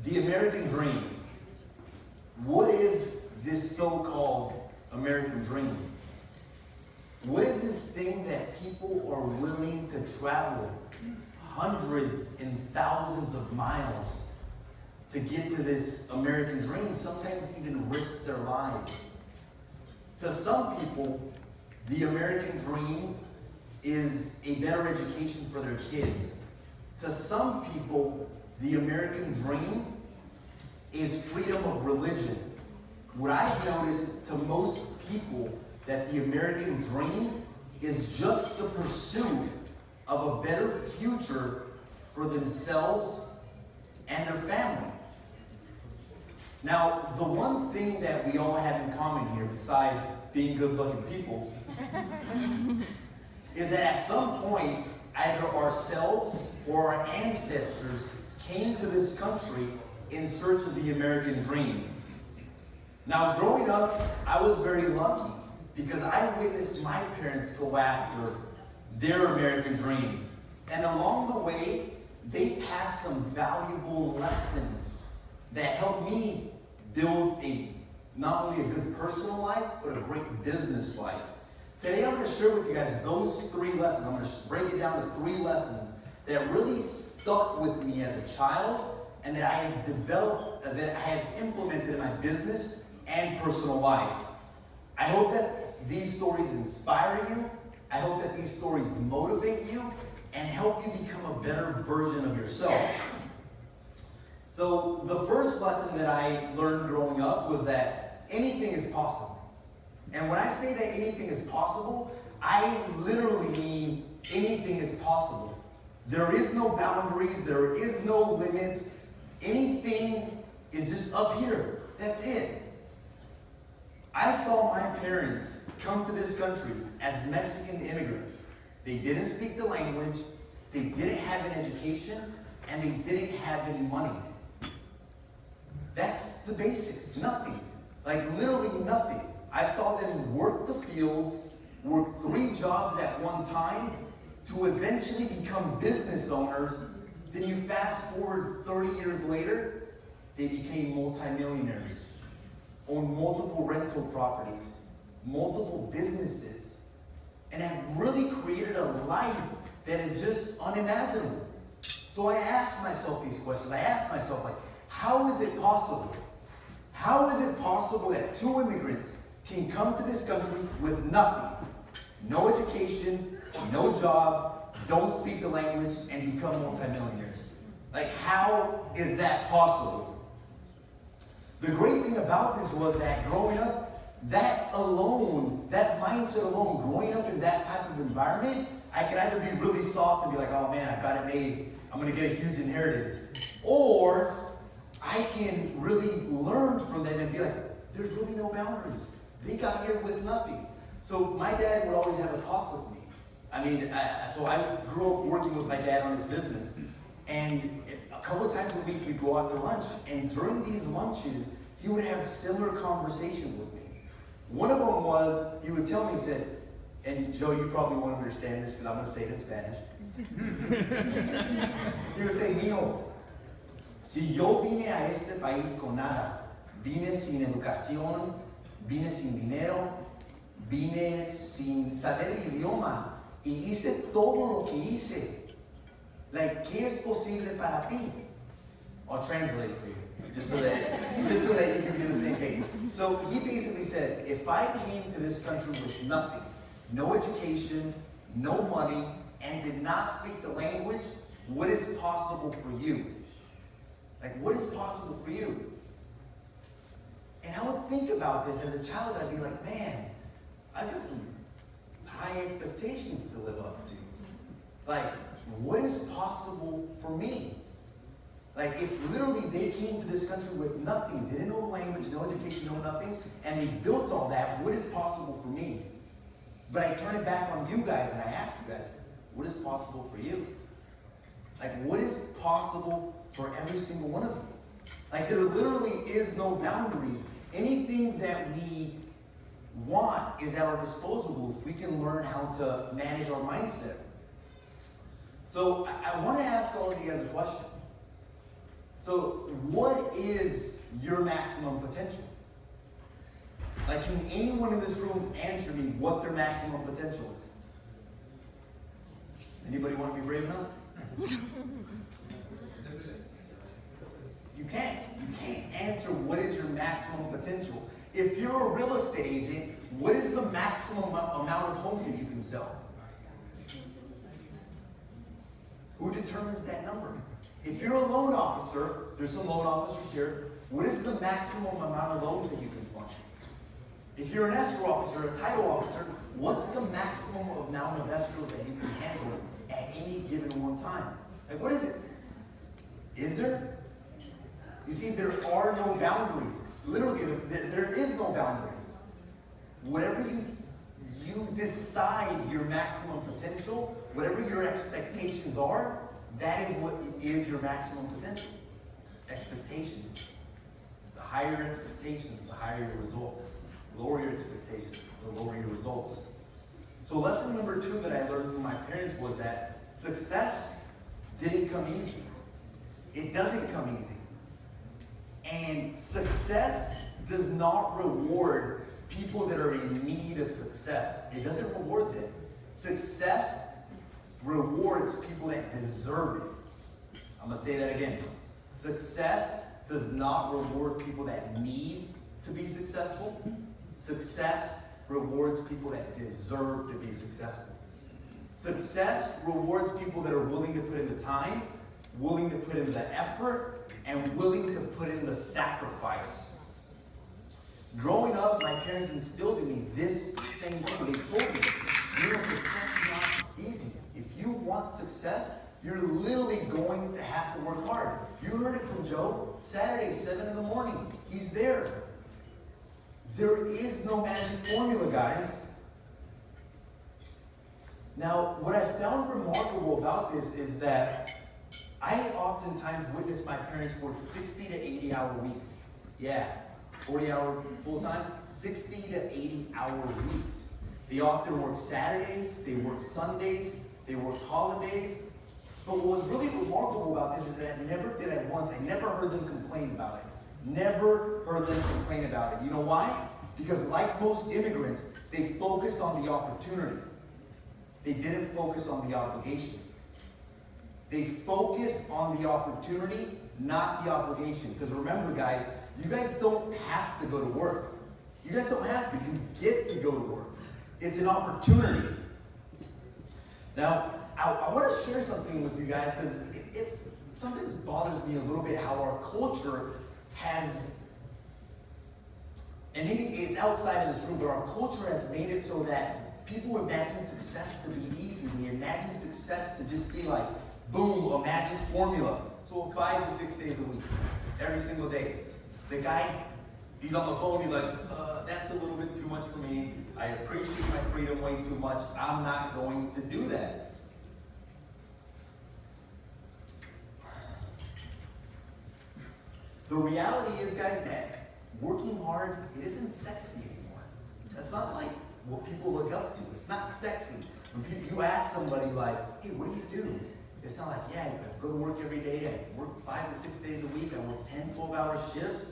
The American dream. What is this so-called American dream? What is this thing that people are willing to travel hundreds and thousands of miles to get to this American dream, sometimes even risk their lives? To some people, the American dream is a better education for their kids. To some people, the American dream is freedom of religion. What I've noticed to most people, that the American dream is just the pursuit of a better future for themselves and their family. Now, the one thing that we all have in common here, besides being good-looking people, is that at some point, either ourselves or our ancestors came to this country in search of the American dream. Now, growing up, I was very lucky because I witnessed my parents go after their American dream. And along the way, they passed some valuable lessons that helped me build not only a good personal life, but a great business life. Today I'm going to share with you guys those 3 lessons. I'm going to break it down to 3 lessons that really stuck with me as a child and that I have developed, that I have implemented in my business and personal life. I hope that these stories inspire you. I hope that these stories motivate you and help you become a better version of yourself. So the first lesson that I learned growing up was that anything is possible. And when I say that anything is possible, I literally mean anything is possible. There is no boundaries, there is no limits. Anything is just up here. That's it. I saw my parents come to this country as Mexican immigrants. They didn't speak the language, they didn't have an education, and they didn't have any money. That's the basics, nothing. Like literally nothing. I saw them work the fields, work 3 jobs at one time, to eventually become business owners. Then you fast forward 30 years later, they became multimillionaires, own multiple rental properties, multiple businesses, and have really created a life that is just unimaginable. So I asked myself these questions. I asked myself, like, how is it possible? How is it possible that 2 immigrants can come to this country with nothing, no education, no job, don't speak the language, and become multimillionaires? Like, how is that possible? The great thing about this was that growing up, that alone, that mindset alone, growing up in that type of environment, I could either be really soft and be like, oh man, I've got it made, I'm going to get a huge inheritance. Or I can really learn from them and be like, there's really no boundaries. They got here with nothing. So my dad would always have a talk with me. I mean, so I grew up working with my dad on his business. And a couple of times a week we'd go out to lunch. And during these lunches, he would have similar conversations with me. One of them was, he would tell me, he said, and Joe, you probably won't understand this because I'm going to say it in Spanish. He would say, mijo, si yo vine a este país con nada, vine sin educación, vine sin dinero, vine sin saber el idioma y hice todo lo que hice. Like, ¿qué es posible para ti? I'll translate it for you, just so that you can be on the same page. So he basically said, if I came to this country with nothing, no education, no money, and did not speak the language, what is possible for you? Like, what is possible for you? And I would think about this as a child. I'd be like, man, I've got some high expectations to live up to. Like, what is possible for me? Like, if literally they came to this country with nothing, didn't know the language, no education, no nothing, and they built all that, what is possible for me? But I turn it back on you guys and I ask you guys, what is possible for you? Like, what is possible for every single one of you? Like, there literally is no boundaries. Anything that we want is at our disposal if we can learn how to manage our mindset. So I want to ask all of you guys a question. So what is your maximum potential? Like, can anyone in this room answer me what their maximum potential is? Anybody want to be brave enough? You can't answer what is your maximum potential. If you're a real estate agent, what is the maximum amount of homes that you can sell? Who determines that number? If you're a loan officer, there's some loan officers here, what is the maximum amount of loans that you can fund? If you're an escrow officer, a title officer, what's the maximum amount of escrows that you can handle at any given one time? Like, what is it? Is there? You see, there are no boundaries. Literally, there is no boundaries. Whatever you decide your maximum potential, whatever your expectations are, that is what is your maximum potential. Expectations. The higher your expectations, the higher your results. The lower your expectations, the lower your results. So lesson number 2 that I learned from my parents was that success didn't come easy. It doesn't come easy. And success does not reward people that are in need of success. It doesn't reward them. Success rewards people that deserve it. I'm going to say that again. Success does not reward people that need to be successful. Success rewards people that deserve to be successful. Success rewards people that are willing to put in the time, willing to put in the effort, and willing to put in the sacrifice. Growing up, my parents instilled in me this same thing. They told me, success is not easy. If you want success, you're literally going to have to work hard. You heard it from Joe. Saturday, 7 in the morning. He's there. There is no magic formula, guys. Now, what I found remarkable about this is that I oftentimes witness my parents work 60 to 80-hour weeks. Yeah, 40-hour full-time, 60 to 80-hour weeks. They often work Saturdays, they work Sundays, they work holidays. But what was really remarkable about this is that I never heard them complain about it. Never heard them complain about it. You know why? Because like most immigrants, they focus on the opportunity. They didn't focus on the obligation. They focus on the opportunity, not the obligation. Because remember, guys, you guys don't have to go to work. You guys don't have to. You get to go to work. It's an opportunity. Now, I want to share something with you guys because it sometimes bothers me a little bit how our culture has, and maybe it's outside of this room, but our culture has made it so that people imagine success to be easy. They imagine success to just be like, boom, a magic formula. So 5 to 6 days a week, every single day. The guy, he's on the phone, he's like, that's a little bit too much for me. I appreciate my freedom way too much. I'm not going to do that. The reality is, guys, that working hard, it isn't sexy anymore. That's not like what people look up to. It's not sexy. When you ask somebody like, hey, what do you do? It's not like, yeah, I go to work every day. I work 5 to 6 days a week. I work 10, 12-hour shifts.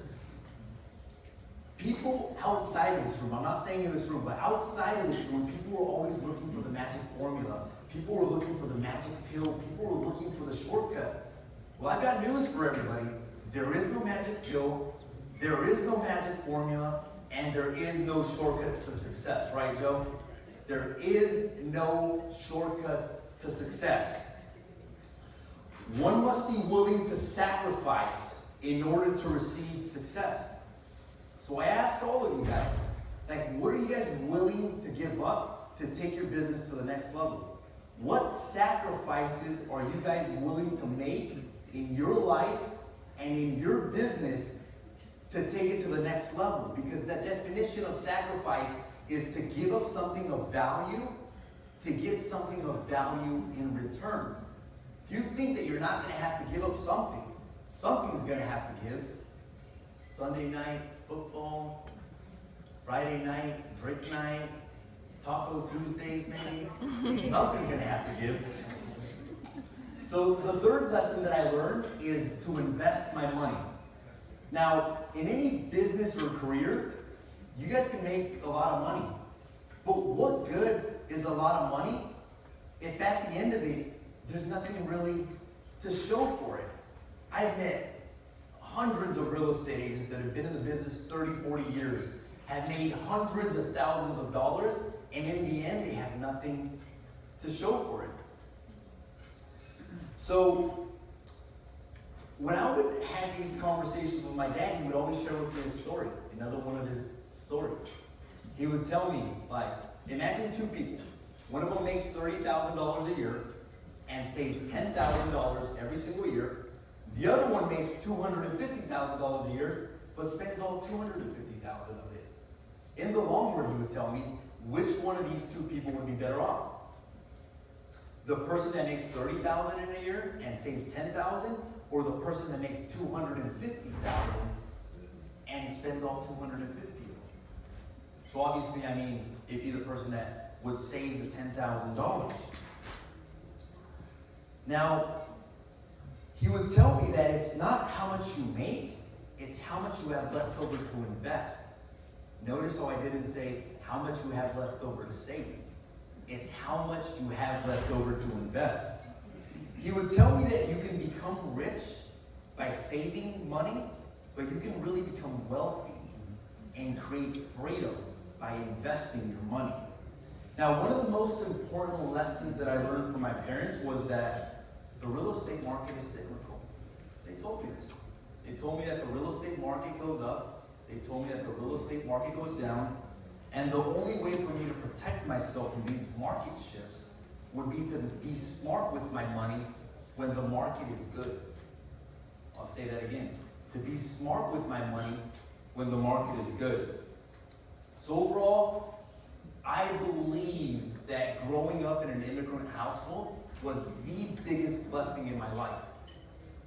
People outside of this room, I'm not saying in this room, but outside of this room, people were always looking for the magic formula. People were looking for the magic pill. People were looking for the shortcut. Well, I've got news for everybody. There is no magic pill, there is no magic formula, and there is no shortcuts to success, right, Joe? There is no shortcuts to success. One must be willing to sacrifice in order to receive success. So I ask all of you guys, like, what are you guys willing to give up to take your business to the next level? What sacrifices are you guys willing to make in your life and in your business to take it to the next level? Because the definition of sacrifice is to give up something of value to get something of value in return. If you think that you're not going to have to give up something, something's going to have to give. Sunday night, football. Friday night, drink night. Taco Tuesdays, maybe. Something's going to have to give. So the third lesson that I learned is to invest my money. Now, in any business or career, you guys can make a lot of money. But what good is a lot of money if at the end of it, there's nothing really to show for it? I've met hundreds of real estate agents that have been in the business 30, 40 years, have made hundreds of thousands of dollars, and in the end, they have nothing to show for it. So, when I would have these conversations with my dad, he would always share with me a story, another one of his stories. He would tell me, like, imagine two people. One of them makes $30,000 a year and saves $10,000 every single year. The other one makes $250,000 a year, but spends all $250,000 of it. In the long run, he would tell me, which one of these two people would be better off? The person that makes $30,000 in a year and saves $10,000, or the person that makes $250,000 and spends all $250,000? So obviously, I mean, it'd be the person that would save the $10,000. Now, he would tell me that it's not how much you make, it's how much you have left over to invest. Notice how I didn't say how much you have left over to save. It's how much you have left over to invest. He would tell me that you can become rich by saving money, but you can really become wealthy and create freedom by investing your money. Now, one of the most important lessons that I learned from my parents was that the real estate market is cyclical. They told me this. They told me that the real estate market goes up. They told me that the real estate market goes down. And the only way for me to protect myself from these market shifts would be to be smart with my money when the market is good. I'll say that again. To be smart with my money when the market is good. So overall, I believe that growing up in an immigrant household was the biggest blessing in my life.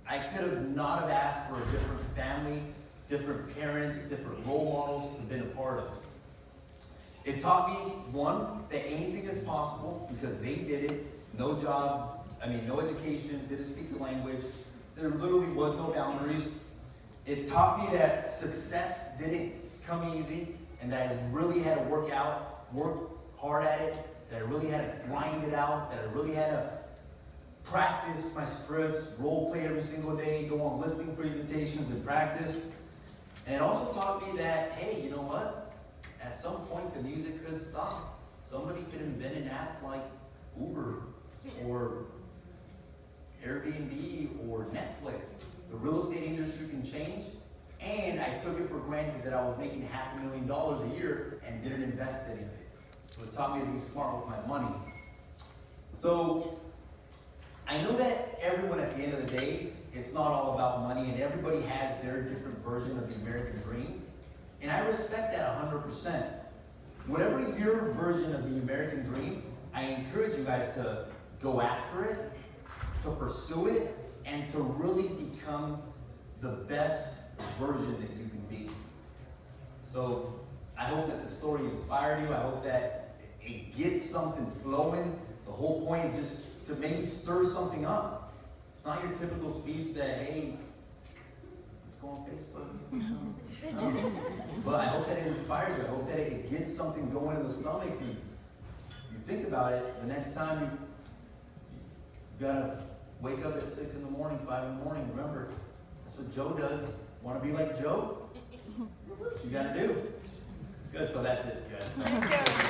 I could have not have asked for a different family, different parents, different role models to have been a part of. It taught me, one, that anything is possible because they did it. No job, no education, didn't speak the language. There literally was no boundaries. It taught me that success didn't come easy and that I really had to work hard at it, that I really had to grind it out, that I really had to practice my scripts, role play every single day, go on listing presentations and practice. And it also taught me that, hey, you know what? At some point, the music could stop. Somebody could invent an app like Uber or Airbnb or Netflix. The real estate industry can change. And I took it for granted that I was making $500,000 a year and didn't invest any of it. So it taught me to be smart with my money. So I know that everyone at the end of the day, it's not all about money, and everybody has their different version of the American dream. And I respect that 100%. Whatever your version of the American dream, I encourage you guys to go after it, to pursue it, and to really become the best version that you can be. So I hope that the story inspired you. I hope that it gets something flowing. The whole point is just to maybe stir something up. It's not your typical speech that, hey, let's go on Facebook. But I hope that it inspires you. I hope that it gets something going in the stomach. And you think about it, the next time you gotta wake up at 6 in the morning, 5 in the morning, remember, that's what Joe does. Want to be like Joe? That's what you gotta do. Good, so that's it, guys.